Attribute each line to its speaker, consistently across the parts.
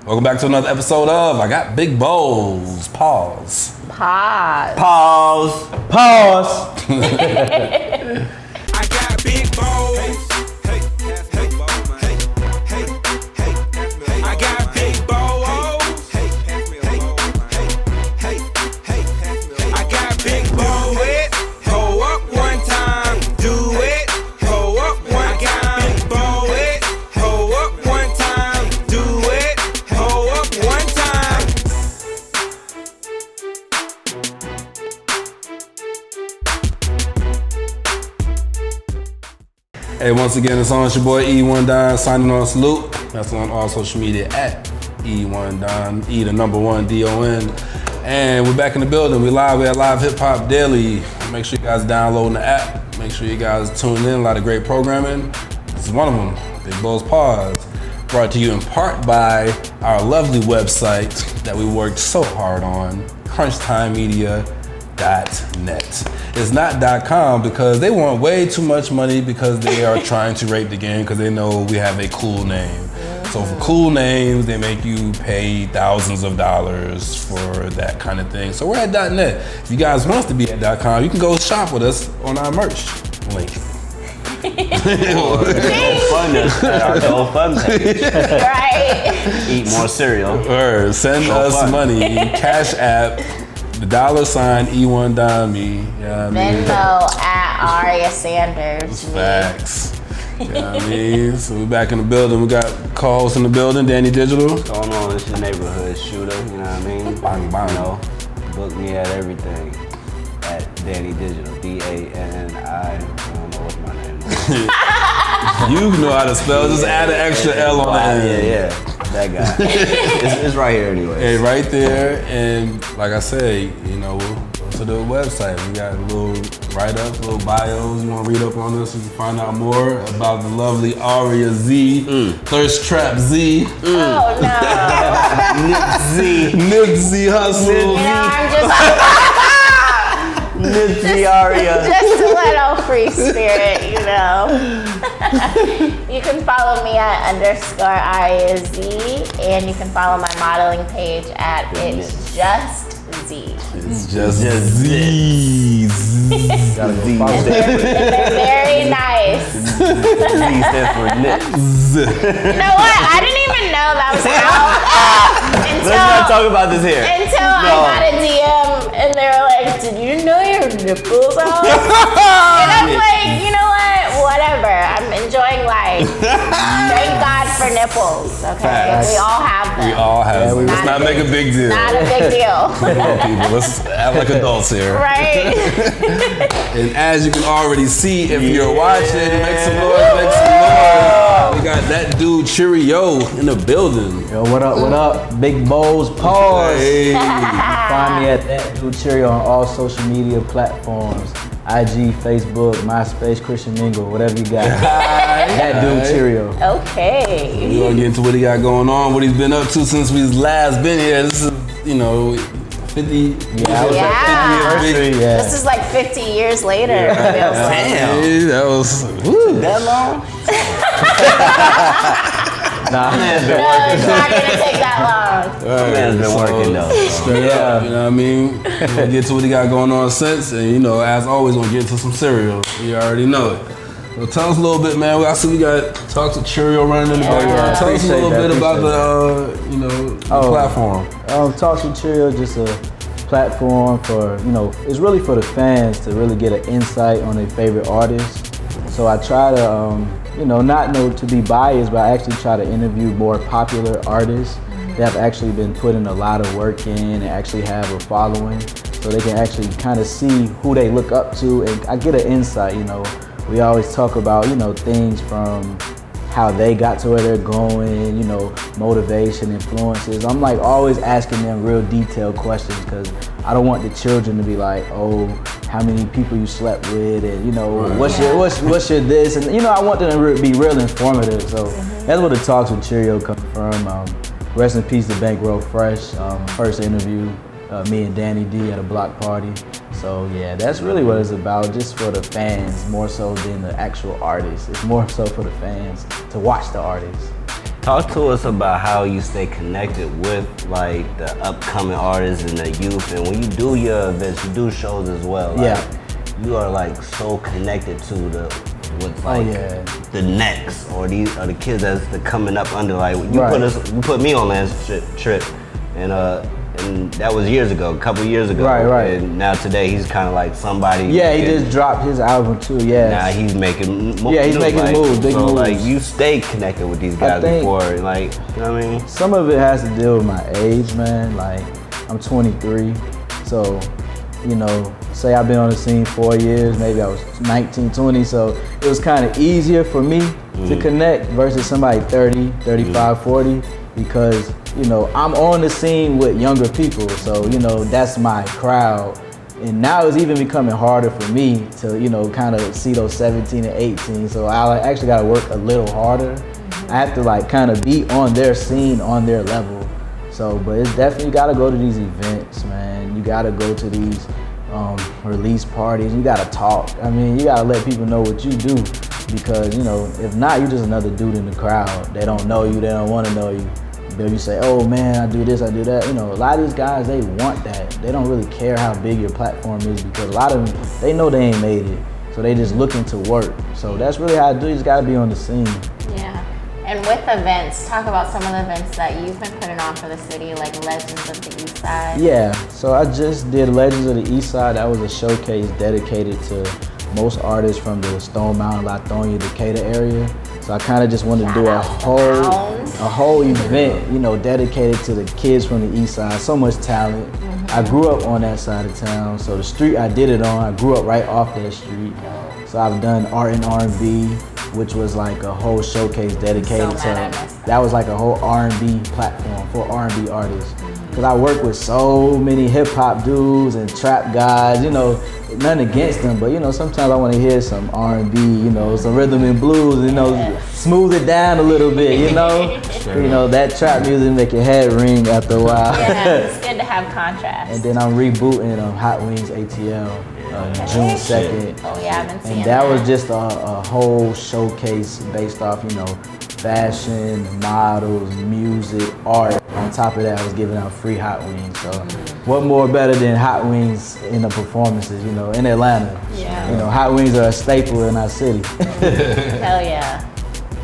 Speaker 1: Welcome back to another episode of I Got Big Bowls. Pause.
Speaker 2: Pause.
Speaker 3: I got big bowls. Hey, hey, hey, hey, hey, hey. I got big bowls. Hey, hey, hey, hey, hey. I got big bowls. Hold up one time, do it. Hold up one time, big bowls. Hold up one time, do it. Hold up one time.
Speaker 1: Hey, once again, it's on. It's your boy E1 Don signing on. Salute. That's on all social media at E1 Don, E the number 1 DON. And we're back in the building. We live. We at Live Hip Hop Daily. Make sure you guys downloading the app. Make sure you guys tune in. A lot of great programming. This is one of them. Big Bowls Pause. Brought to you in part by our lovely website that we worked so hard on, CrunchTimeMedia.net. It's not .com because they want way too much money because they are trying to rape the game because they know we have a cool name. So for cool names, they make you pay thousands of dollars for that kind of thing. So we're at .net. If you guys want us to be at .com, you can go shop with us on our merch link.
Speaker 2: Or fund us at our GoFund page.
Speaker 4: Right.
Speaker 2: Eat more cereal.
Speaker 1: Or send
Speaker 2: Show
Speaker 1: us
Speaker 2: fun.
Speaker 1: money, Cash App, the $sign E1 Don me. You know what I mean?
Speaker 4: Venmo at Aria Sanders. me.
Speaker 1: Facts. You know what I mean? So we're back in the building. We got co-host in the building, Danny Digital.
Speaker 2: What's going on? It's your neighborhood shooter. You know what I mean?
Speaker 1: Bang, bang.
Speaker 2: You know, book me at everything at Danny Digital. DANI. I don't know what's my name.
Speaker 1: You know how to spell. Just add an extra L on the end.
Speaker 2: Yeah. That guy. it's right here anyway.
Speaker 1: Hey, right there. And like I say, you know, we'll go to the website. We got a little write-ups, little bios. You want to read up on us? You can find out more about the lovely Aria Z, Thirst Trap Z,
Speaker 4: Oh no.
Speaker 1: Nipsey Hustle.
Speaker 4: You know, I'm just
Speaker 2: Nipsey Aria.
Speaker 4: just a little free spirit, you know. You can follow me at _AriaZ, and you can follow my modeling page at It's Just Z.
Speaker 1: It's just Z.
Speaker 2: Gotta go follow
Speaker 4: And they're very nice.
Speaker 2: Z stands for Nip.
Speaker 4: You know what? I didn't even know that was out
Speaker 2: Let's not talk about this here.
Speaker 4: until I got a DM and they were like, "Did you know your nipples out?" And I'm like, you know what? Whatever. I'm enjoying life. Thank God for nipples. Okay,
Speaker 1: Facts.
Speaker 4: we all have them.
Speaker 1: We all have them. Let's not make a big deal.
Speaker 4: Not a big deal.
Speaker 1: Come on, people. Let's act like adults here.
Speaker 4: Right?
Speaker 1: And as you can already see, if you're watching, make some noise, make some noise. We got that dude Cheerio in the building.
Speaker 5: Yo, what up, what up? Big Bowls Pause.
Speaker 1: Hey.
Speaker 5: Find me at that dude Cheerio on all social media platforms. IG, Facebook, MySpace, Christian Mingle, whatever you got. That dude Cheerio.
Speaker 4: Okay.
Speaker 1: We're gonna get into what he got going on, what he's been up to since we've last been here. This is, 50.
Speaker 5: Yeah, I was
Speaker 4: Yeah.
Speaker 5: at 50th anniversary. Yeah.
Speaker 4: This is like 50 years later. It feels like.
Speaker 1: Hey, that was woo.
Speaker 2: That long?
Speaker 5: Nah,
Speaker 4: No, it's not gonna take that long.
Speaker 2: Man's been working though.
Speaker 1: Straight up, you know what I mean? We're gonna get to what he got going on since, and as always, we're gonna get into some cereal. You already know it. So tell us a little bit, man. I see we got Talks with Cheerio running in the background. Tell us a little bit about the platform.
Speaker 5: Talks with Cheerio, just a platform for, it's really for the fans to really get an insight on their favorite artists. So I try to, not know to be biased, but I actually try to interview more popular artists that have actually been putting a lot of work in and actually have a following, so they can actually kind of see who they look up to, and I get an insight. We always talk about, things from how they got to where they're going, motivation, influences. I'm like always asking them real detailed questions because I don't want the children to be like, oh, how many people you slept with, and what's your this, and I want them to be real informative. So that's where the Talks with Cheerio come from. Rest in peace to Bankroll Fresh. First interview, me and Danny D at a block party. So yeah, that's really what it's about, just for the fans, more so than the actual artists. It's more so for the fans to watch the artists.
Speaker 2: Talk to us about how you stay connected with like the upcoming artists and the youth, and when you do your events, you do shows as well. Like, you are like so connected to with like the next or the kids that's coming up under. Like you put me on last trip, and that was years ago, a couple years ago.
Speaker 5: Right.
Speaker 2: And now today he's kind of like somebody.
Speaker 5: Yeah, he just dropped his album too. Yeah.
Speaker 2: Now he's making moves.
Speaker 5: Yeah, he's making moves, big moves.
Speaker 2: Like you stay connected with these guys before, like, you know what I mean?
Speaker 5: Some of it has to deal with my age, man. Like, I'm 23, so, you know, say I've been on the scene 4 years, maybe I was 19, 20, so it was kind of easier for me to connect versus somebody 30, 35, 40, because, you know, I'm on the scene with younger people, so, you know, that's my crowd. And now it's even becoming harder for me to, you know, kind of see those 17 and 18, so I actually got to work a little harder. I have to, like, kind of be on their scene, on their level. So, but it's definitely, you got to go to these events, man. You got to go to these release parties. You got to talk. I mean, you got to let people know what you do, because, you know, if not, you're just another dude in the crowd. They don't know you. They don't want to know you. But you say, oh man, I do this, I do that. You know, a lot of these guys, they want that. They don't really care how big your platform is, because a lot of them, they know they ain't made it. So they just looking to work. So that's really how I do it. You just gotta be on the scene.
Speaker 4: Yeah. And with events, talk about some of the events that you've been putting on for the city, like Legends of the East Side.
Speaker 5: Yeah, so I just did Legends of the East Side. That was a showcase dedicated to most artists from the Stone Mountain, Lithonia, Decatur area. So I kind of just wanted to do a whole event, you know, dedicated to the kids from the East Side. So much talent. I grew up on that side of town, so the street I did it on, I grew up right off that street. So I've done art and R&B, which was like a whole showcase dedicated to, that was like a whole R&B platform for R&B artists. Cause I work with so many hip hop dudes and trap guys, you know, nothing against them, but you know, sometimes I want to hear some R&B, you know, some rhythm and blues, you know, smooth it down a little bit, you know. You know, that trap music make your head ring after a while.
Speaker 4: Yeah, it's good to have contrast.
Speaker 5: And then I'm rebooting Hot Wings ATL June 2nd.
Speaker 4: Oh yeah, I've been seeing
Speaker 5: and that was just a whole showcase based off, you know, fashion, models, music, art. On top of that, I was giving out free hot wings. So what more better than hot wings in the performances, you know, in Atlanta.
Speaker 4: Yeah.
Speaker 5: You know, hot wings are a staple in our city.
Speaker 4: Hell yeah.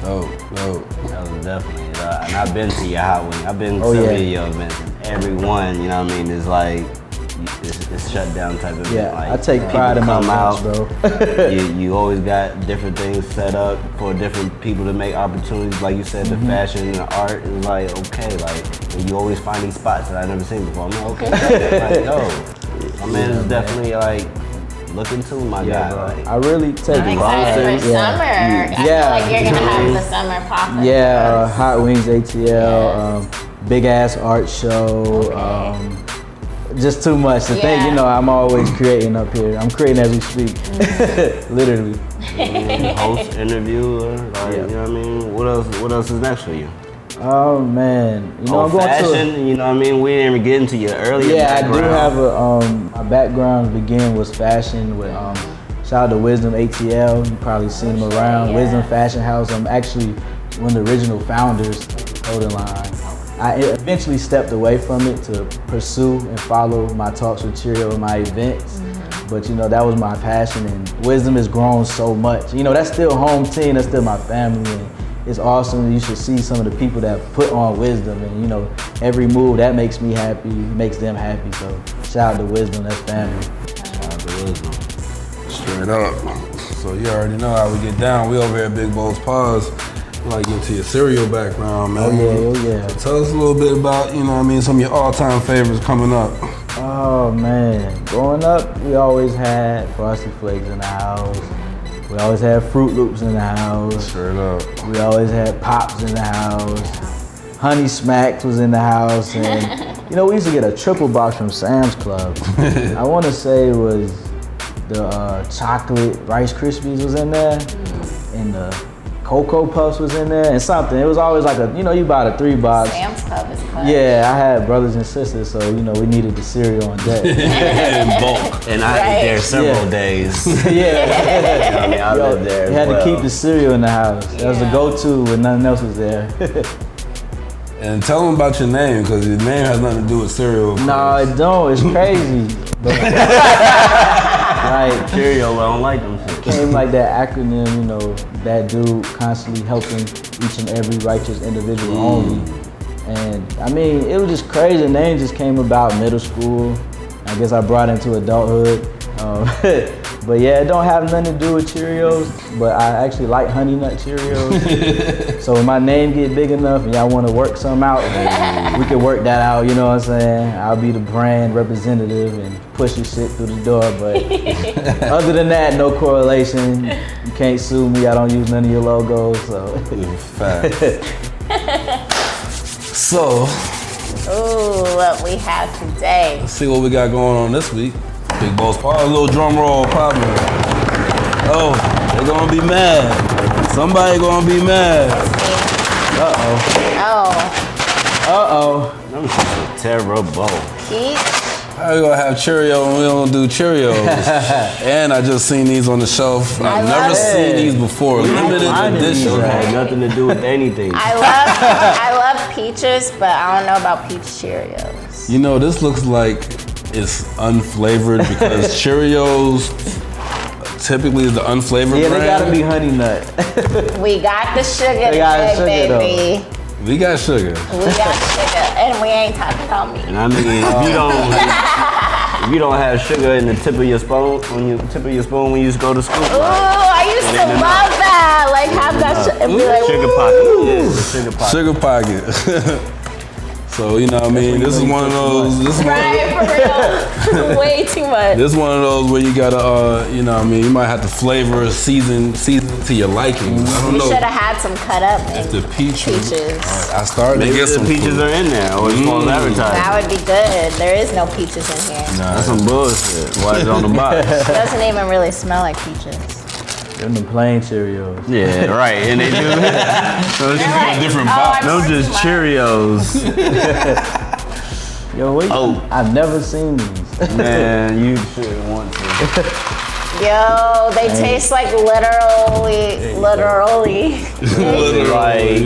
Speaker 1: Dope.
Speaker 2: That was definitely, and I've been to your hot wing. I've been to some of your events, and every one, you know what I mean, is like, it's shut down type of event.
Speaker 5: Yeah,
Speaker 2: like,
Speaker 5: I take pride in my
Speaker 2: out,
Speaker 5: events, bro.
Speaker 2: you always got different things set up for different people to make opportunities. Like you said, the fashion and the art is like, okay, like, and you always find these spots that I've never seen before. I'm like, okay, like, yo, my man is definitely like, look into my guy. Like,
Speaker 5: I really take
Speaker 4: I'm
Speaker 5: it
Speaker 4: excited for summer. I feel like you're gonna have the summer popping.
Speaker 5: Yeah, Hot Wings ATL, big ass art show. Just too much to think, you know, I'm always creating up here. I'm creating as we speak, literally.
Speaker 2: Host, interviewer, like, you know what I mean? What else is next for you?
Speaker 5: Oh man, you know, I'm going
Speaker 2: fashion, you know what I mean? We didn't even get into your earlier background.
Speaker 5: I do have a, my background was fashion with, shout out to Wisdom ATL, you probably seen them around. Wisdom Fashion House, I'm actually one of the original founders of Clothing Line. I eventually stepped away from it to pursue and follow my talks with Cheerio and my events. But you know, that was my passion, and Wisdom has grown so much. You know, that's still home team, that's still my family, and it's awesome. You should see some of the people that put on Wisdom, and you know, every move that makes me happy, makes them happy. So shout out to Wisdom, that's family.
Speaker 2: Shout out to Wisdom.
Speaker 1: Straight up. So you already know how we get down. We over here at Big Bowl's Pause. Like into your cereal background, man.
Speaker 5: Oh yeah.
Speaker 1: So tell us a little bit about, you know what I mean, some of your all-time favorites coming up.
Speaker 5: Oh man, growing up, we always had Frosted Flakes in the house. We always had Fruit Loops in the house.
Speaker 1: Straight up.
Speaker 5: We always had Pops in the house. Honey Smacks was in the house, and you know, we used to get a triple box from Sam's Club. I want to say it was the chocolate Rice Krispies was in there, and the Cocoa Puffs was in there and something. It was always like a, you buy the 3 box.
Speaker 4: Sam's Club is clutch.
Speaker 5: Yeah, I had brothers and sisters, so we needed the cereal on deck.
Speaker 1: In bulk.
Speaker 2: And I ate there several days.
Speaker 5: Yeah.
Speaker 2: You know what I mean? I lived there.
Speaker 5: You had
Speaker 2: as
Speaker 5: to keep
Speaker 2: well.
Speaker 5: the cereal in the house. That was the
Speaker 4: Yeah.
Speaker 5: go-to when nothing else was there.
Speaker 1: And tell them about your name, because your name has nothing to do with cereal.
Speaker 5: No, it don't. It's crazy. But, like,
Speaker 2: Cheerio, I don't like them shit.
Speaker 5: came like that acronym, that dude constantly helping each and every righteous individual only. And I mean, it was just crazy. The name just came about middle school. I guess I brought into adulthood. But yeah, it don't have nothing to do with Cheerios, but I actually like Honey Nut Cheerios. So when my name get big enough and y'all want to work something out, we can work that out, you know what I'm saying? I'll be the brand representative and push your shit through the door, but other than that, no correlation. You can't sue me, I don't use none of your logos, so.
Speaker 1: Facts. So,
Speaker 4: Ooh, what we have today.
Speaker 1: let's see what we got going on this week. Big Boss Paul, a little drum roll, probably. Oh, they're gonna be mad. Somebody gonna be mad.
Speaker 5: Uh-oh.
Speaker 4: Oh,
Speaker 2: Them shit are terrible.
Speaker 4: peach.
Speaker 1: How you gonna have Cheerio and we don't do Cheerios? And I just seen these on the shelf. I've
Speaker 4: love
Speaker 1: never
Speaker 4: it.
Speaker 1: seen these before. Limited edition.
Speaker 2: It had nothing to do with anything.
Speaker 4: I love peaches, but I don't know about peach Cheerios.
Speaker 1: You know, this looks like it's unflavored because Cheerios typically is the unflavored
Speaker 5: Yeah,
Speaker 1: brand.
Speaker 5: they gotta be Honey Nut.
Speaker 4: We got the sugar
Speaker 5: They got
Speaker 4: today,
Speaker 5: sugar,
Speaker 4: baby.
Speaker 1: We got sugar.
Speaker 4: We got sugar, and we ain't talking about me.
Speaker 2: And I mean, if you don't have sugar in the tip of your spoon, when you used to go to school,
Speaker 4: Ooh, I used to
Speaker 2: ain't
Speaker 4: love that. Like, have that and be like,
Speaker 2: sugar
Speaker 4: ooh.
Speaker 2: pocket, yeah, sugar pocket.
Speaker 1: Sugar pocket. So, you know what I mean? This is one of those. This is one of
Speaker 4: Right, for real. Way too much.
Speaker 1: This one of those where you gotta, you know what I mean? You might have to flavor, season to your liking. I don't
Speaker 4: We
Speaker 1: know
Speaker 4: should have had some cut up
Speaker 1: if the peach was-
Speaker 4: peaches.
Speaker 1: I started to
Speaker 2: Maybe
Speaker 1: get
Speaker 2: the
Speaker 1: some
Speaker 2: peaches
Speaker 1: food.
Speaker 2: are in there, or it's false advertising.
Speaker 4: That would be good. There is no peaches in here.
Speaker 1: Nah,
Speaker 2: That's some bullshit. Why is it on the box?
Speaker 4: It doesn't even really smell like peaches.
Speaker 5: Them the plain Cheerios.
Speaker 2: Yeah, right. And they do. So it's
Speaker 4: They're like,
Speaker 1: different
Speaker 4: oh,
Speaker 1: box.
Speaker 4: I'm
Speaker 2: them
Speaker 4: working
Speaker 2: just
Speaker 4: my-
Speaker 2: Cheerios.
Speaker 5: Yo, wait.
Speaker 2: Oh.
Speaker 5: I've never seen these.
Speaker 2: Man, you should want to.
Speaker 4: Yo, they taste like literally.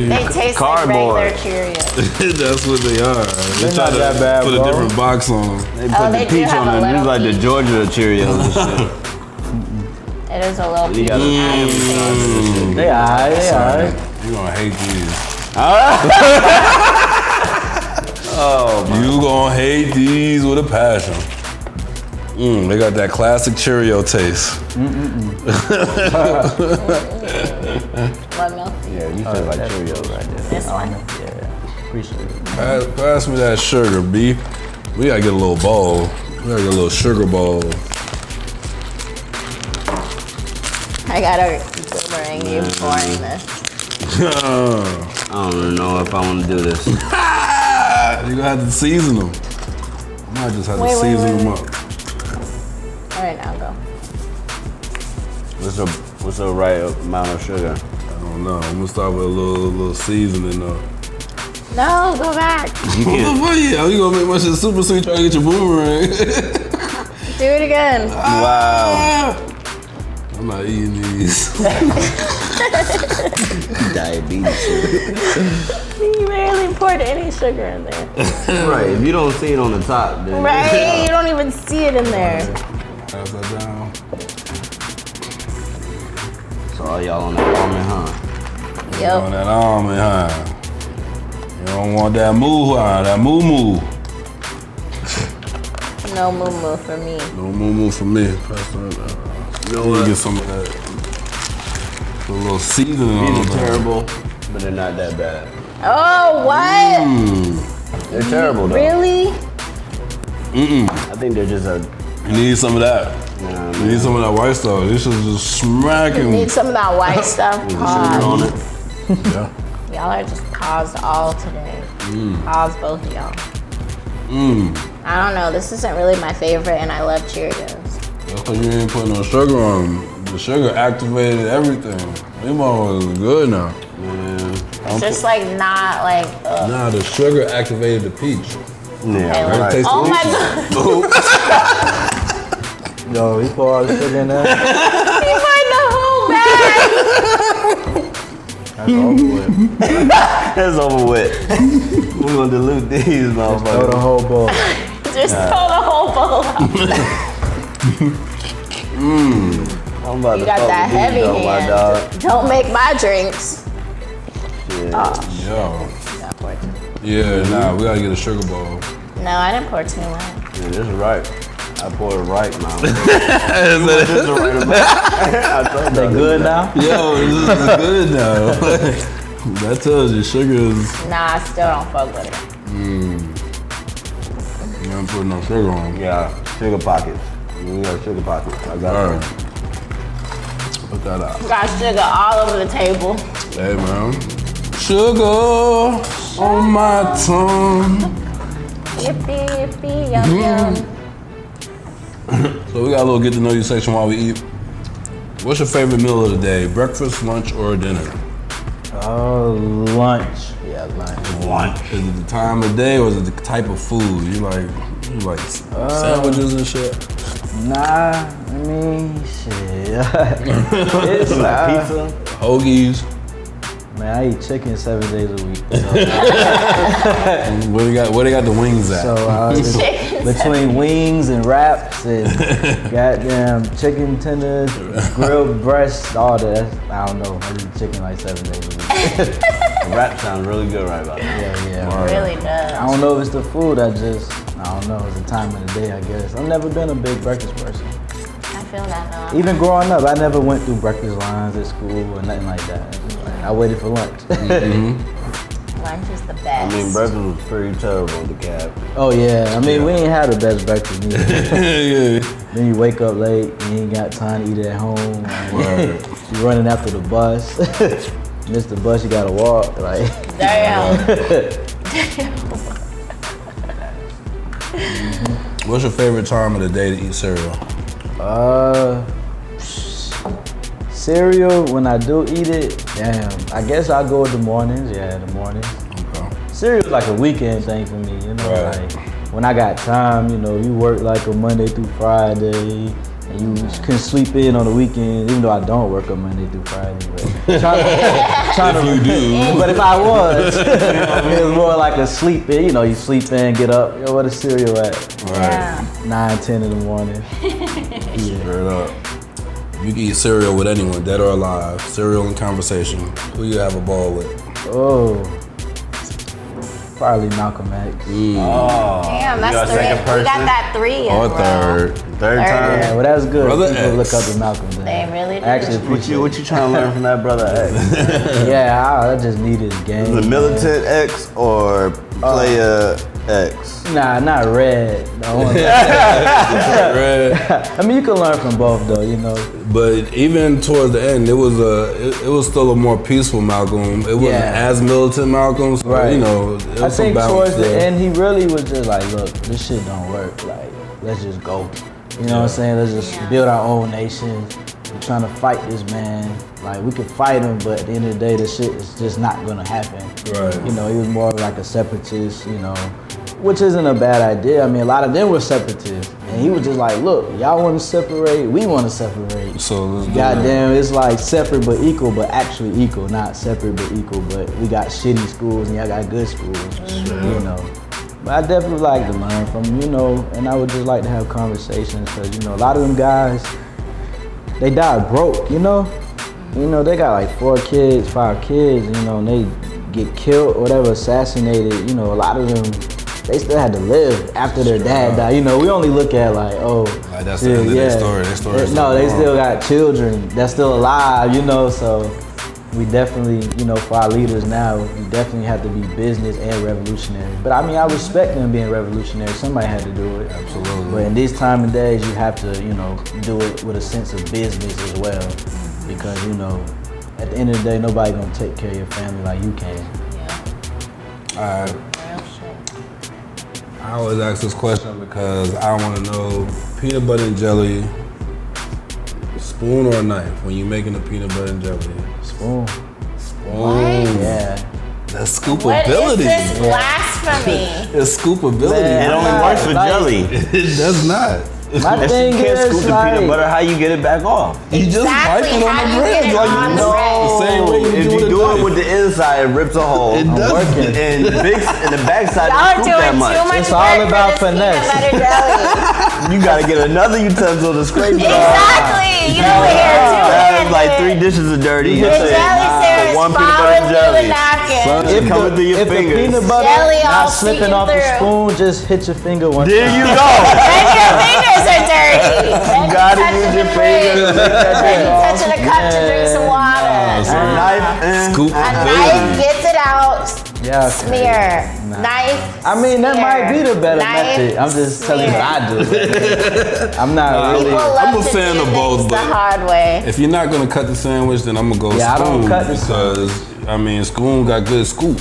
Speaker 4: They taste
Speaker 2: Cardboard.
Speaker 4: like regular Cheerios.
Speaker 1: That's what they are. They
Speaker 5: They're
Speaker 1: try
Speaker 5: not
Speaker 1: to
Speaker 5: that bad,
Speaker 1: put
Speaker 5: bro.
Speaker 1: a different box on them.
Speaker 2: They put
Speaker 4: they
Speaker 2: the
Speaker 4: do
Speaker 2: peach
Speaker 4: have
Speaker 2: on
Speaker 4: a
Speaker 2: them. It's
Speaker 4: little
Speaker 2: like the
Speaker 4: peach.
Speaker 2: Georgia Cheerios and shit.
Speaker 4: It is a little
Speaker 2: You gotta-
Speaker 4: peach.
Speaker 5: They alright.
Speaker 1: You gonna hate these.
Speaker 2: Oh,
Speaker 1: You gonna hate these with a passion. They got that classic Cheerio taste.
Speaker 4: What milk?
Speaker 2: yeah, you feel like Cheerios right there.
Speaker 4: This one.
Speaker 5: Yeah, appreciate it.
Speaker 1: Pass me that sugar, B. We gotta get a little bowl. We gotta get a little sugar bowl.
Speaker 4: I got a boomerang you pouring this.
Speaker 1: You
Speaker 2: I don't know if I want to do this.
Speaker 1: gonna have to season them. I might just have to
Speaker 4: Wait,
Speaker 1: season them up.
Speaker 4: All right, now go.
Speaker 2: What's the right amount of sugar?
Speaker 1: I don't know. I'm gonna start with a little seasoning though.
Speaker 4: No, go back.
Speaker 2: You
Speaker 1: What the
Speaker 2: can't.
Speaker 1: fuck? Yeah, you gonna make my shit super sweet trying to get your boomerang.
Speaker 4: Do it again.
Speaker 2: Wow.
Speaker 1: I'm not eating these.
Speaker 2: Diabetes.
Speaker 4: You barely poured any sugar in there.
Speaker 2: Right. If you don't see it on the top, then
Speaker 4: Right? You don't even see it in there.
Speaker 1: Pass that down.
Speaker 2: So all y'all on that almond, huh?
Speaker 1: On
Speaker 4: Yep.
Speaker 1: that almond, huh? You don't want that moo, huh? That moo moo.
Speaker 4: No moo moo for me.
Speaker 1: No moo moo for me. Pass that down.
Speaker 2: You know
Speaker 1: You
Speaker 2: what?
Speaker 1: get some of that. Put a little seasoning on
Speaker 2: These
Speaker 1: them.
Speaker 2: are terrible, but they're not that bad.
Speaker 4: Oh, what?
Speaker 2: They're terrible though.
Speaker 4: Really?
Speaker 2: I think they're just a.
Speaker 1: You need some of that. You need some of that white stuff. This is just smacking.
Speaker 4: Need some of that white stuff.
Speaker 2: Sugar on it.
Speaker 1: Yeah.
Speaker 4: Y'all are just caused all today. Caused both of y'all. I don't know. This isn't really my favorite, and I love Cheerios.
Speaker 1: That's because you ain't putting no sugar on them. The sugar activated everything. These motherfuckers is good now.
Speaker 4: It's just like not like.
Speaker 1: Nah, the sugar activated the peach.
Speaker 2: Yeah,
Speaker 1: Right. Taste
Speaker 4: Oh
Speaker 1: the
Speaker 4: my
Speaker 1: peach.
Speaker 4: god!
Speaker 5: Yo, he pour all the sugar in there.
Speaker 4: He find the whole bag.
Speaker 5: That's over with.
Speaker 2: That's over with. We're gonna dilute these
Speaker 5: Throw the
Speaker 2: motherfuckers.
Speaker 5: whole bowl.
Speaker 4: Just throw the whole bowl out.
Speaker 2: I'm about
Speaker 4: You
Speaker 2: to
Speaker 4: got
Speaker 2: fuck
Speaker 4: that
Speaker 2: with these,
Speaker 4: heavy
Speaker 2: though, my
Speaker 4: hand.
Speaker 2: dog.
Speaker 4: Don't make my drinks.
Speaker 2: Shit.
Speaker 1: Yo.
Speaker 4: Not pour too.
Speaker 1: Yeah, nah, we gotta get a sugar bowl.
Speaker 4: No, I didn't pour too much.
Speaker 2: Yeah, this is right. I poured it right now. This is the right amount. I told
Speaker 5: They
Speaker 2: y'all
Speaker 5: good
Speaker 2: this.
Speaker 5: now?
Speaker 1: Yo, this is good now. That tells you sugar is.
Speaker 4: Nah, I still don't fuck with it.
Speaker 1: You don't put no sugar on.
Speaker 2: Yeah, sugar pockets. We got sugar pockets. I got
Speaker 1: Alright.
Speaker 2: some.
Speaker 1: Put that out.
Speaker 4: Got sugar all over the table.
Speaker 1: Hey, man. Sugar on my tongue.
Speaker 4: Yippee, yippee, yum, yum.
Speaker 1: So we got a little get to know you section while we eat. What's your favorite meal of the day? Breakfast, lunch, or dinner?
Speaker 5: Lunch. Yeah, lunch.
Speaker 2: Lunch.
Speaker 1: Is it the time of day or is it the type of food? You like sandwiches and shit?
Speaker 5: Nah, I mean, shit. It's
Speaker 2: Pizza.
Speaker 1: Hoagies.
Speaker 5: Man, I eat chicken 7 days a week.
Speaker 1: Where they got the wings at?
Speaker 5: So it's between wings and wraps and goddamn chicken tenders, grilled breast, all that. I don't know. I eat chicken like 7 days a week.
Speaker 2: The rap sounds really good right about now.
Speaker 5: Yeah.
Speaker 4: Really does.
Speaker 5: I don't know if it's the food. I don't know. It's the time of the day, I guess. I've never been a big breakfast person.
Speaker 4: I feel that though.
Speaker 5: Even growing up, I never went through breakfast lines at school or nothing like that. I waited for lunch.
Speaker 4: Lunch is the best.
Speaker 2: I mean, breakfast was pretty terrible in the cab.
Speaker 5: Oh yeah, I mean we ain't had the best breakfast neither.
Speaker 1: Yeah.
Speaker 5: Then you wake up late, you ain't got time to eat at home.
Speaker 1: Right.
Speaker 5: You running after the bus. Miss the bus, you gotta walk. Like
Speaker 4: Damn.
Speaker 1: What's your favorite time of the day to eat cereal?
Speaker 5: Cereal, when I do eat it, damn. I guess I'll go with the mornings. Yeah, the mornings.
Speaker 1: Okay.
Speaker 5: Cereal's like a weekend thing for me, you know.
Speaker 1: Right.
Speaker 5: Like when I got time, you know, you work like a Monday through Friday, and you can sleep in on the weekend, even though I don't work on Monday through Friday. But trying to
Speaker 1: you do.
Speaker 5: But if I was, it was more like a sleep in. You know, you sleep in, get up. Yo, where the cereal at?
Speaker 4: Yeah.
Speaker 5: 9, 10 in the morning.
Speaker 1: Straight up. You can eat cereal with anyone, dead or alive. Cereal and conversation. Who you have a ball with?
Speaker 5: Oh, probably Malcolm X.
Speaker 2: Oh,
Speaker 4: Damn,
Speaker 2: you got
Speaker 4: that's
Speaker 2: a
Speaker 4: three.
Speaker 2: second
Speaker 4: We
Speaker 2: person?
Speaker 4: got that three in a
Speaker 1: Or
Speaker 4: row.
Speaker 1: third.
Speaker 2: Third time?
Speaker 5: Yeah, well that's good.
Speaker 1: Brother
Speaker 5: People
Speaker 1: X.
Speaker 5: look up to Malcolm.
Speaker 4: They really do.
Speaker 5: Actually,
Speaker 2: What you trying to learn from that brother X?
Speaker 5: Yeah, I just needed game.
Speaker 2: The militant X or player X?
Speaker 5: Nah, not red. No,
Speaker 1: Red.
Speaker 5: I mean, you can learn from both, though. You know.
Speaker 1: But even towards the end, it was still a more peaceful Malcolm. It wasn't
Speaker 5: Yeah.
Speaker 1: as militant Malcolm. So,
Speaker 5: Right.
Speaker 1: you know, it was
Speaker 5: I
Speaker 1: some
Speaker 5: think
Speaker 1: balance
Speaker 5: towards the
Speaker 1: there.
Speaker 5: end, he really was just like, look, this shit don't work. Like, let's just go. You know what I'm saying? Let's just build our own nation. We're trying to fight this man. Like, we could fight him, but at the end of the day, this shit is just not gonna happen.
Speaker 1: Right.
Speaker 5: You know, he was more like a separatist, you know, which isn't a bad idea. I mean, a lot of them were separatists. And he was just like, look, y'all want to separate, we want to separate.
Speaker 1: So let's do
Speaker 5: Goddamn, it's like separate but equal, but actually equal, not separate but equal. But we got shitty schools and y'all got good schools, you know. But I definitely like to learn from them, you know, and I would just like to have conversations because, you know, a lot of them guys, they died broke, you know. You know, they got like 4 kids, 5 kids, you know, and they get killed or whatever, assassinated. You know, a lot of them, they still had to live after their dad died. You know, we only look at like, oh,
Speaker 1: Like that's the end of their story. Their story is
Speaker 5: no, they
Speaker 1: still
Speaker 5: still got children that's still alive, you know, so we definitely, you know, for our leaders now, we definitely have to be business and revolutionary. But I mean, I respect them being revolutionary. Somebody had to do it.
Speaker 1: Absolutely.
Speaker 5: But in these time and days, you have to, you know, do it with a sense of business as well. Because, you know, at the end of the day, nobody gonna take care of your family like you can.
Speaker 1: All right.
Speaker 4: Real shit.
Speaker 1: I always ask this question because I want to know peanut butter and jelly, Spoon or a knife when you making a peanut butter and jelly?
Speaker 5: Spoon.
Speaker 1: Spoon.
Speaker 5: Yeah.
Speaker 1: That's
Speaker 4: What
Speaker 1: scoopability.
Speaker 4: is this blasphemy?
Speaker 1: It's scoopability.
Speaker 5: Man,
Speaker 2: It only
Speaker 5: Like-
Speaker 2: works for
Speaker 5: like-
Speaker 2: jelly.
Speaker 1: It does not.
Speaker 5: My
Speaker 2: If
Speaker 5: thing
Speaker 2: you can't
Speaker 5: is
Speaker 2: scoop the
Speaker 5: like,
Speaker 2: peanut butter, how you get it back off?
Speaker 1: You just wipe
Speaker 4: Exactly,
Speaker 1: it on
Speaker 4: how
Speaker 1: the
Speaker 4: you
Speaker 1: bread.
Speaker 4: get it
Speaker 1: Like,
Speaker 4: on
Speaker 1: you
Speaker 4: the
Speaker 1: know,
Speaker 4: bread?
Speaker 1: the same way you
Speaker 2: If
Speaker 1: do
Speaker 2: you
Speaker 1: with
Speaker 2: do
Speaker 1: a
Speaker 2: it
Speaker 1: knife.
Speaker 2: with the inside, it rips a hole.
Speaker 1: It does.
Speaker 5: working.
Speaker 2: And the backside
Speaker 4: Y'all
Speaker 2: don't scoop that
Speaker 4: doing
Speaker 2: much.
Speaker 4: too much
Speaker 5: It's
Speaker 4: work
Speaker 5: all
Speaker 4: for
Speaker 5: about
Speaker 4: this
Speaker 5: finesse.
Speaker 4: peanut butter jelly.
Speaker 2: You gotta get another utensil to scrape it off.
Speaker 4: Exactly. You over here
Speaker 2: That
Speaker 4: doing
Speaker 2: is like 3 dishes of dirty.
Speaker 4: The jelly syrup is
Speaker 2: one peanut butter
Speaker 4: falling through the
Speaker 2: jelly.
Speaker 4: napkin.
Speaker 2: It's coming through your
Speaker 5: if the
Speaker 2: fingers.
Speaker 5: peanut butter
Speaker 4: Jelly all
Speaker 5: not slipping
Speaker 4: seeping
Speaker 5: off the
Speaker 4: through.
Speaker 5: spoon, just hit your finger one
Speaker 2: There
Speaker 5: time.
Speaker 2: you go.
Speaker 4: Then your fingers are dirty. Then you
Speaker 2: gotta
Speaker 4: touching
Speaker 2: use your
Speaker 4: the
Speaker 2: fingers.
Speaker 4: fridge. Then you touching a cup to drink some water.
Speaker 2: A knife and
Speaker 1: Scoop.
Speaker 4: A knife gets it out.
Speaker 5: Yeah, okay.
Speaker 4: Smear.
Speaker 5: Nah.
Speaker 4: Knife.
Speaker 5: I mean, that
Speaker 4: smear.
Speaker 5: might be the better
Speaker 4: Knife,
Speaker 5: method. I'm just telling you what I do. I'm not really.
Speaker 4: People love
Speaker 1: I'm a
Speaker 4: to
Speaker 1: fan
Speaker 4: do
Speaker 1: of
Speaker 4: things
Speaker 1: both,
Speaker 4: the
Speaker 1: but-
Speaker 4: hard way.
Speaker 1: If you're not gonna cut the sandwich, then I'm gonna go
Speaker 5: Yeah, I
Speaker 1: spoon
Speaker 5: don't cut the
Speaker 1: because I mean spoon got good scoop.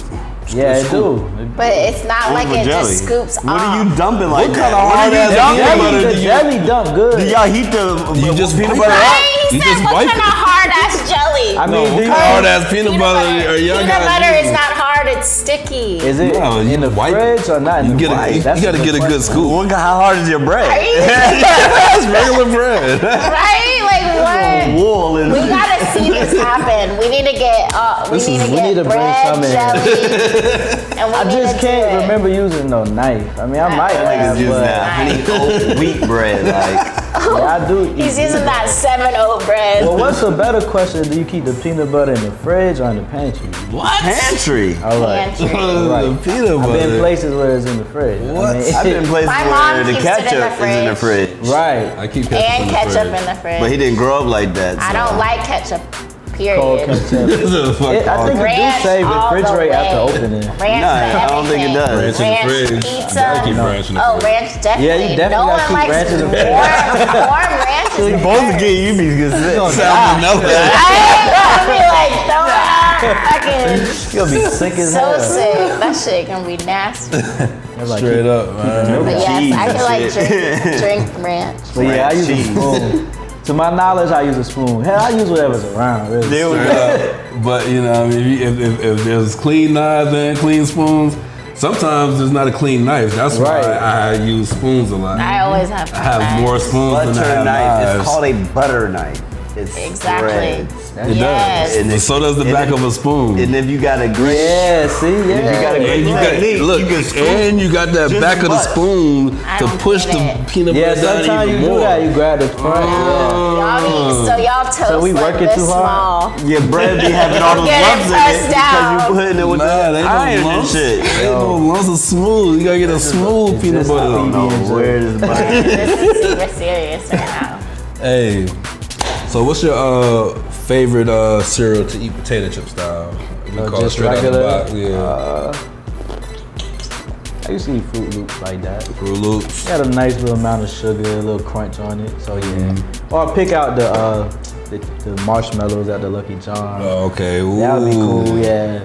Speaker 5: Yeah, it do.
Speaker 4: But it's not like
Speaker 2: with
Speaker 4: it
Speaker 2: jelly.
Speaker 4: just scoops
Speaker 2: What
Speaker 4: off.
Speaker 2: are you dumping like
Speaker 1: What
Speaker 2: that?
Speaker 1: kind of
Speaker 2: What are
Speaker 1: hard-ass
Speaker 2: you
Speaker 1: peanut
Speaker 2: dumping?
Speaker 1: butter
Speaker 5: The
Speaker 1: do you-
Speaker 5: jelly dump good.
Speaker 2: Do y'all heat the
Speaker 1: just
Speaker 2: peanut
Speaker 1: wipe
Speaker 2: butter
Speaker 1: it.
Speaker 2: up?
Speaker 4: Right?
Speaker 1: You
Speaker 4: He
Speaker 1: just
Speaker 4: said, what
Speaker 1: wipe
Speaker 4: kind
Speaker 1: it.
Speaker 4: of hard ass jelly?
Speaker 5: I mean, do you,
Speaker 1: Hard ass peanut butter or y'all
Speaker 4: Peanut
Speaker 1: got
Speaker 4: butter is not hard, it's sticky.
Speaker 5: is it
Speaker 1: No, you
Speaker 5: in the
Speaker 1: wipe
Speaker 5: fridge or not in
Speaker 1: You
Speaker 5: the
Speaker 1: get a,
Speaker 5: fridge?
Speaker 1: you
Speaker 5: That's
Speaker 1: gotta get a good
Speaker 5: question.
Speaker 1: scoop.
Speaker 2: How hard is your bread?
Speaker 4: Are you
Speaker 1: It's regular bread.
Speaker 4: right? Like what?
Speaker 2: Wool and
Speaker 4: We gotta see this happen. We need to get we need to get
Speaker 5: bring
Speaker 4: bread,
Speaker 5: some in.
Speaker 4: jelly, and we
Speaker 5: I
Speaker 4: need
Speaker 5: just
Speaker 4: to
Speaker 5: can't
Speaker 4: do it.
Speaker 5: remember using no knife. I mean, I might have,
Speaker 2: niggas use
Speaker 5: but
Speaker 2: that honey oat wheat bread. Like
Speaker 5: yeah, I do.
Speaker 4: He's
Speaker 5: eat
Speaker 4: using
Speaker 5: it.
Speaker 4: that 7-0 bread.
Speaker 5: Well, what's a better question? Do you keep the peanut butter in the fridge or in the pantry?
Speaker 2: pantry.
Speaker 5: All right.
Speaker 4: Pantry.
Speaker 1: The peanut
Speaker 5: I've
Speaker 1: butter.
Speaker 5: been places where it's in the fridge.
Speaker 1: What?
Speaker 2: I've been in places
Speaker 4: My mom
Speaker 2: where the
Speaker 4: keeps it in the
Speaker 2: ketchup is in the fridge.
Speaker 5: Right.
Speaker 1: I keep ketchup
Speaker 4: And
Speaker 1: in the
Speaker 4: ketchup
Speaker 1: fridge.
Speaker 4: in the fridge.
Speaker 2: But he didn't grow up like that.
Speaker 4: I
Speaker 2: so.
Speaker 4: don't like ketchup.
Speaker 5: Cold
Speaker 4: Period.
Speaker 5: ketchup.
Speaker 1: This is a fucking
Speaker 5: I think it do
Speaker 4: Ranch
Speaker 5: say
Speaker 4: all the
Speaker 5: refrigerate after
Speaker 4: way.
Speaker 5: opening.
Speaker 4: Ranch
Speaker 2: Nah,
Speaker 4: to
Speaker 2: I don't think it
Speaker 4: everything.
Speaker 2: does.
Speaker 1: Ranch in the
Speaker 4: Ranch
Speaker 1: fridge.
Speaker 4: pizza.
Speaker 1: Gotta keep ranch in the
Speaker 4: Oh,
Speaker 1: fridge.
Speaker 4: ranch definitely.
Speaker 5: Yeah, you definitely
Speaker 4: no
Speaker 5: gotta
Speaker 4: one
Speaker 5: keep
Speaker 4: likes
Speaker 5: ranch in the
Speaker 4: warm ranch.
Speaker 2: You supposed to get you be good.
Speaker 1: Salmonella.
Speaker 4: I'll be like throwing up, fucking
Speaker 5: You'll be sick as
Speaker 4: so
Speaker 5: hell.
Speaker 4: sick. That shit gonna be nasty.
Speaker 5: It's like,
Speaker 1: Straight up, man.
Speaker 4: But
Speaker 2: Cheese
Speaker 4: yes, I
Speaker 2: and
Speaker 4: can like
Speaker 2: shit.
Speaker 4: drink ranch.
Speaker 5: But yeah, I use a
Speaker 2: cheese.
Speaker 5: spoon. To my knowledge, I use a spoon. Hell, I use whatever's around, really.
Speaker 2: There we
Speaker 1: Straight
Speaker 2: go.
Speaker 1: up. But you know, I mean, if there's clean knives and clean spoons, sometimes there's not a clean knife. That's
Speaker 5: Right.
Speaker 1: why I use spoons a lot.
Speaker 4: I always have.
Speaker 1: I have
Speaker 4: knives.
Speaker 1: more spoons than I
Speaker 2: Butter
Speaker 1: have
Speaker 2: knife.
Speaker 1: knives.
Speaker 2: It's called a butter knife. It's
Speaker 4: Exactly.
Speaker 2: threads.
Speaker 1: It
Speaker 4: Yes.
Speaker 1: does.
Speaker 2: And
Speaker 1: But so does the
Speaker 2: and
Speaker 1: back
Speaker 2: if-
Speaker 1: of a spoon.
Speaker 2: And if you got a great,
Speaker 5: Yeah, see, yeah.
Speaker 2: if you got a great
Speaker 1: And you got
Speaker 2: technique,
Speaker 1: look,
Speaker 2: you can scoop
Speaker 1: and you got that
Speaker 2: just
Speaker 1: back
Speaker 2: as
Speaker 1: of the
Speaker 2: much.
Speaker 1: spoon
Speaker 4: I
Speaker 1: to
Speaker 4: don't
Speaker 1: push
Speaker 4: get
Speaker 1: the
Speaker 4: it.
Speaker 1: peanut
Speaker 5: Yeah,
Speaker 1: butter down
Speaker 5: sometimes
Speaker 1: even
Speaker 5: you
Speaker 1: more.
Speaker 5: do that. You grab the front.
Speaker 4: So y'all toast
Speaker 5: we
Speaker 4: like
Speaker 5: working
Speaker 4: this
Speaker 5: too hard?
Speaker 4: small.
Speaker 2: Your bread be having all those
Speaker 4: Get it
Speaker 2: lumps in it
Speaker 4: pressed
Speaker 2: because
Speaker 4: down.
Speaker 2: you putting it with
Speaker 1: Nah,
Speaker 2: the
Speaker 1: they
Speaker 2: iron
Speaker 1: no
Speaker 2: and
Speaker 1: lumps.
Speaker 2: shit.
Speaker 1: Ain't no lumps of smooth. You gotta get a smooth peanut
Speaker 5: just
Speaker 1: butter.
Speaker 5: how we
Speaker 2: No, where is butter?
Speaker 4: This is super serious right now.
Speaker 1: Hey, so what's your favorite cereal to eat potato chip style? We call it
Speaker 5: Just
Speaker 1: straight out the
Speaker 5: regular?
Speaker 1: box. Yeah,
Speaker 5: I used to eat Fruit Loops like that.
Speaker 1: Fruit Loops.
Speaker 5: Got a nice little amount of sugar, a little crunch on it. So yeah. Or pick out the marshmallows at the Lucky Charm.
Speaker 1: Oh, okay. Ooh.
Speaker 5: That would be cool, yeah.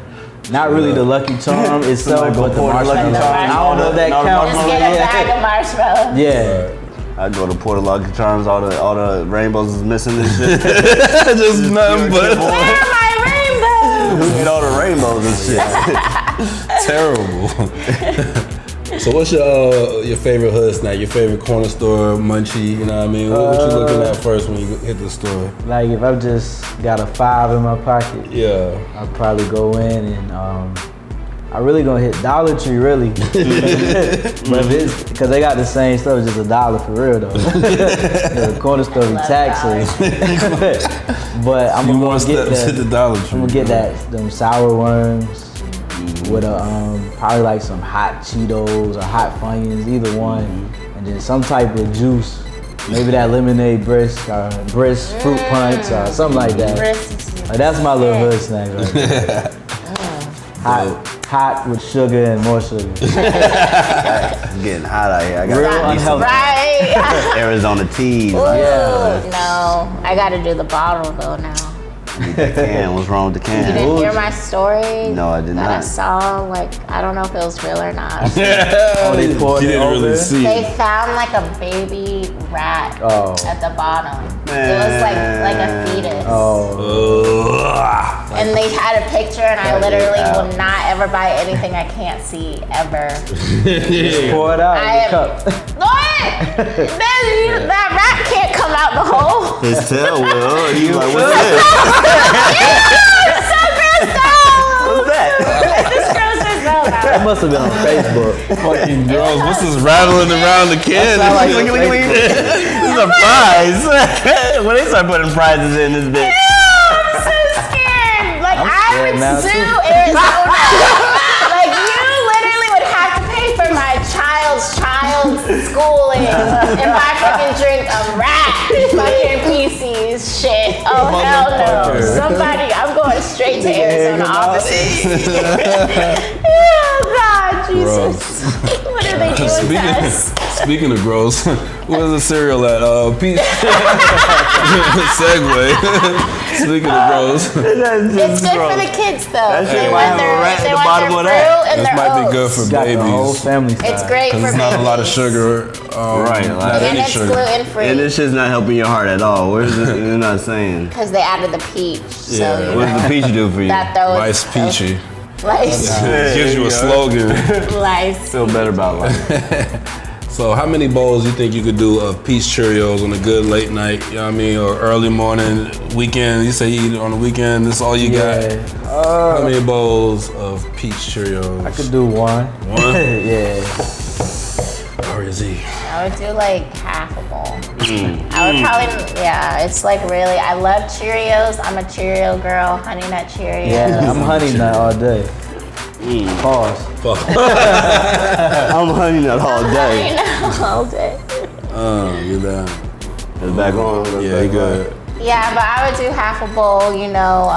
Speaker 5: Not really the Lucky Charm itself,
Speaker 2: Somebody go
Speaker 5: but the
Speaker 2: pour the Lucky
Speaker 5: marshmallows.
Speaker 2: Charms
Speaker 5: I don't know if that
Speaker 2: all the
Speaker 5: counts.
Speaker 4: Just get a bag of marshmallows.
Speaker 5: Yeah.
Speaker 2: I go to Port of Lucky Charms, all the rainbows is missing and shit.
Speaker 1: Just nothing but
Speaker 4: Where are my rainbows?
Speaker 2: Who get all the rainbows and shit?
Speaker 1: terrible. So what's your favorite hood snack? Your favorite corner store munchie? You know what I mean? What you looking at first when you hit the store?
Speaker 5: Like if I've just got a $5 in my pocket,
Speaker 1: Yeah.
Speaker 5: I'll probably go in and I really gonna hit Dollar Tree really. But if it's because they got the same stuff, it's just $1 for real though. The corner store be
Speaker 4: Love
Speaker 5: taxing. But I'm
Speaker 1: Few
Speaker 5: gonna
Speaker 1: more
Speaker 5: go get
Speaker 1: steps hit the Dollar Tree.
Speaker 5: I'm gonna get them sour worms with probably like some hot Cheetos or hot Funyuns, either one, and then some type of juice. Maybe that lemonade brisk or brisk fruit punch or something like that. Like, that's my little hood snack right there. Hot with sugar and more sugar.
Speaker 2: It's getting hot out here. I
Speaker 5: Real
Speaker 2: got
Speaker 5: unhealthy.
Speaker 4: Right.
Speaker 2: Arizona teas.
Speaker 4: Ooh,
Speaker 2: Like,
Speaker 5: Yeah.
Speaker 4: no. I gotta do the bottle though now.
Speaker 2: That can. What's wrong with the
Speaker 4: You
Speaker 2: can?
Speaker 4: didn't hear my story?
Speaker 2: No, I did
Speaker 4: that I
Speaker 2: not.
Speaker 4: saw, like, I don't know if it was real or not.
Speaker 5: Oh, they poured
Speaker 1: She
Speaker 5: it
Speaker 1: didn't really
Speaker 5: over?
Speaker 1: see
Speaker 4: They
Speaker 1: it.
Speaker 4: found like a baby rat
Speaker 5: Oh.
Speaker 4: at the bottom. It was like a fetus.
Speaker 5: Oh.
Speaker 1: Ugh.
Speaker 4: And they had a picture, and I literally will not ever buy anything I can't see ever.
Speaker 5: Pour it out in
Speaker 4: I
Speaker 5: the
Speaker 4: am-
Speaker 5: cup.
Speaker 4: What? That rat can't come out the hole.
Speaker 2: His tail will. He's like, what's this?
Speaker 4: It's so grossed out.
Speaker 2: What's that?
Speaker 4: This grossed out.
Speaker 5: That must have been on Facebook.
Speaker 1: Fucking girls, what's this rattling around the can?
Speaker 5: Sound like
Speaker 2: Look, look, look, look. This is a prize. When they start putting prizes in this bitch.
Speaker 4: I'm so scared. Like, I
Speaker 5: scared
Speaker 4: would
Speaker 5: now,
Speaker 4: sue
Speaker 5: too.
Speaker 4: Arizona. Like, you literally would have to pay for my child's schooling if I fucking drink a rat fucking feces shit. Oh, hell no.
Speaker 5: Motherfucker.
Speaker 4: Somebody, I'm going straight to Arizona offices. Oh, God, Jesus. What are they doing to us?
Speaker 1: Speaking of gross, where's the cereal at? Peach. Segue. Speaking of gross,
Speaker 4: It's good for the kids, though.
Speaker 2: shit
Speaker 4: They
Speaker 2: might
Speaker 4: want
Speaker 2: have a
Speaker 4: their,
Speaker 2: rat at
Speaker 4: they
Speaker 2: the
Speaker 4: want
Speaker 2: bottom
Speaker 4: their
Speaker 2: of
Speaker 4: fruit
Speaker 2: that.
Speaker 4: and
Speaker 1: this
Speaker 4: their
Speaker 1: might be
Speaker 4: oats.
Speaker 1: good for
Speaker 5: Got the whole
Speaker 1: babies.
Speaker 5: family style.
Speaker 4: It's great for
Speaker 1: There's
Speaker 4: babies.
Speaker 1: not a lot of sugar.
Speaker 2: Right,
Speaker 1: Not
Speaker 2: like-
Speaker 4: And
Speaker 1: any
Speaker 4: it's
Speaker 1: sugar.
Speaker 4: gluten free.
Speaker 2: And this shit's not helping your heart at all. Where's this? They're not saying.
Speaker 4: Because they added the peach. So,
Speaker 1: Yeah.
Speaker 4: you
Speaker 2: What does
Speaker 4: know,
Speaker 2: the peach do for you?
Speaker 4: that throws
Speaker 1: Nice peachy.
Speaker 4: Lice.
Speaker 1: Gives you a slogan.
Speaker 4: Lice.
Speaker 2: Feel better about life.
Speaker 1: So how many bowls you think you could do of peach Cheerios on a good late night, you know what I mean, or early morning, weekend? You say you eat it on the weekend, this is all you got. How many bowls of peach Cheerios?
Speaker 5: I could do one.
Speaker 1: One?
Speaker 5: Yeah.
Speaker 1: Or is he?
Speaker 4: I would do like half a bowl. I would probably, yeah, it's like really, I love Cheerios. I'm a Cheerio girl, Honey Nut Cheerios.
Speaker 5: Yeah, I'm honey nut all day. Pause.
Speaker 2: I'm honey nut all day.
Speaker 4: You know, all day.
Speaker 1: You're down.
Speaker 2: It's back on.
Speaker 1: Yeah, he good.
Speaker 4: Yeah, but I would do half a bowl, you know.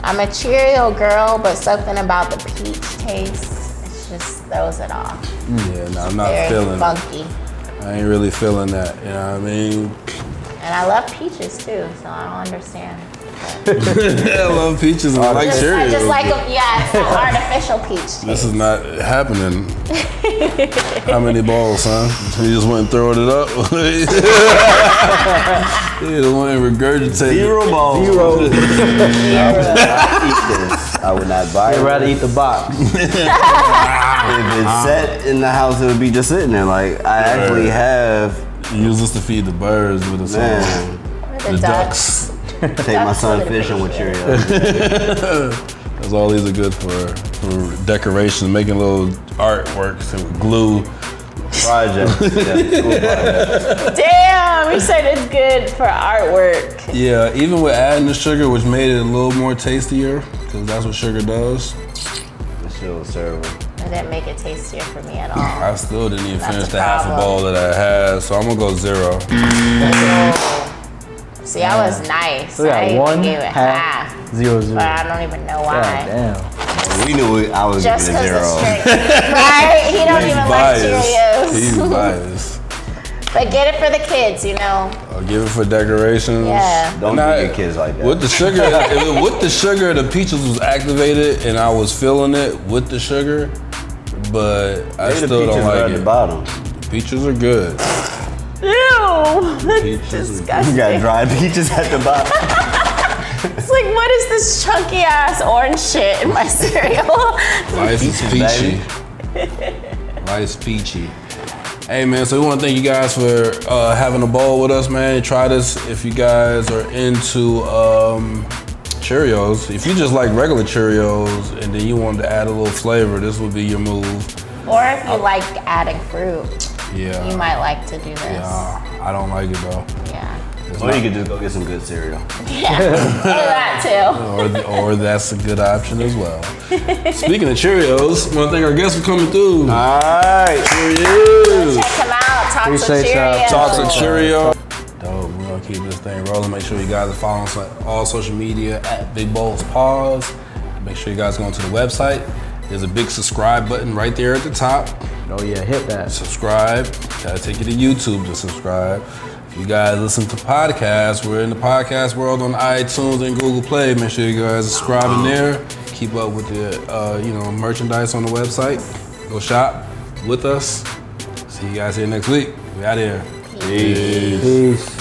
Speaker 4: I'm a Cheerio girl, but something about the peach taste, it just throws it off.
Speaker 1: Yeah, no, I'm not
Speaker 4: Very
Speaker 1: feeling it.
Speaker 4: funky.
Speaker 1: I ain't really feeling that, you know what I mean?
Speaker 4: And I love peaches too, so I don't understand.
Speaker 1: I love peaches and I like
Speaker 4: I
Speaker 1: Cheerios.
Speaker 4: just like them, yeah, it's not artificial peach taste.
Speaker 1: This is not happening. How many balls, son? You just went and throwing it up? You just went and regurgitated.
Speaker 2: 0 balls.
Speaker 5: 0.
Speaker 2: I would not eat this. I would not buy
Speaker 5: I'd
Speaker 2: it.
Speaker 5: rather eat the box.
Speaker 2: If it's set in the house, it would be just sitting there. Like, I actually have,
Speaker 1: Use this to feed the birds with the
Speaker 2: man,
Speaker 4: The ducks.
Speaker 2: take my son fishing with Cheerios.
Speaker 1: That's all these are good for decoration, making little artworks and glue.
Speaker 2: Project. Yeah, school project.
Speaker 4: Damn, you said it's good for artwork.
Speaker 1: Yeah, even with adding the sugar, which made it a little more tastier, because that's what sugar does.
Speaker 2: This shit was terrible.
Speaker 4: It didn't make it tastier for me at all.
Speaker 1: I still didn't even
Speaker 4: That's
Speaker 1: finish
Speaker 4: a
Speaker 1: the half a
Speaker 4: problem.
Speaker 1: bowl that I had, so I'm gonna go 0.
Speaker 4: See, I was nice.
Speaker 5: So we
Speaker 4: I
Speaker 5: got
Speaker 4: even
Speaker 5: one,
Speaker 4: gave it
Speaker 5: half, 0, 0.
Speaker 4: but I don't even know why.
Speaker 5: God damn.
Speaker 2: We knew I was
Speaker 4: Just
Speaker 2: giving it
Speaker 4: because
Speaker 2: 0.
Speaker 4: the strength, right? He don't even like Cheerios.
Speaker 1: He's biased.
Speaker 4: But get it for the kids, you know.
Speaker 1: I'll give it for decorations.
Speaker 4: Yeah.
Speaker 2: Don't
Speaker 1: And
Speaker 2: do your kids like that.
Speaker 1: With the sugar, the peaches was activated, and I was feeling it with the sugar, but I
Speaker 2: Maybe the
Speaker 1: still
Speaker 2: peaches
Speaker 1: don't
Speaker 2: are
Speaker 1: like
Speaker 2: at
Speaker 1: it.
Speaker 2: the bottom.
Speaker 1: Peaches are good.
Speaker 4: Ew, that's
Speaker 1: Peaches.
Speaker 2: You
Speaker 4: disgusting.
Speaker 2: got dry peaches at the bottom.
Speaker 4: It's like, what is this chunky ass orange shit in my cereal?
Speaker 1: Life is
Speaker 2: Peaches,
Speaker 1: peachy. Life's peachy. Hey man, so we want to thank you guys for having a bowl with us, man. Try this if you guys are into Cheerios. If you just like regular Cheerios and then you want to add a little flavor, this would be your move.
Speaker 4: Or if you like adding fruit,
Speaker 1: Yeah.
Speaker 4: you might like to do this.
Speaker 1: Yeah, I don't like it though.
Speaker 4: Yeah.
Speaker 2: Or you could just go get some good cereal.
Speaker 4: Yeah. Or that too.
Speaker 1: Or that's a good option as well. Speaking of Cheerios, I want to thank our guests for coming through.
Speaker 2: Alright.
Speaker 1: Cheerios.
Speaker 4: Check them out. Talk
Speaker 5: Appreciate
Speaker 4: to
Speaker 5: y'all.
Speaker 4: Cheerio.
Speaker 1: Talks of Cheerio. Dope. We're gonna keep this thing rolling. Make sure you guys are following us on all social media at Big Bowls Pause. Make sure you guys go to the website. There's a big subscribe button right there at the top.
Speaker 5: Oh yeah, hit that.
Speaker 1: Subscribe. Gotta take you to YouTube to subscribe. If you guys listen to podcasts, we're in the podcast world on iTunes and Google Play. Make sure you guys subscribe in there. Keep up with the merchandise on the website. Go shop with us. See you guys here next week. We out here.
Speaker 5: Peace.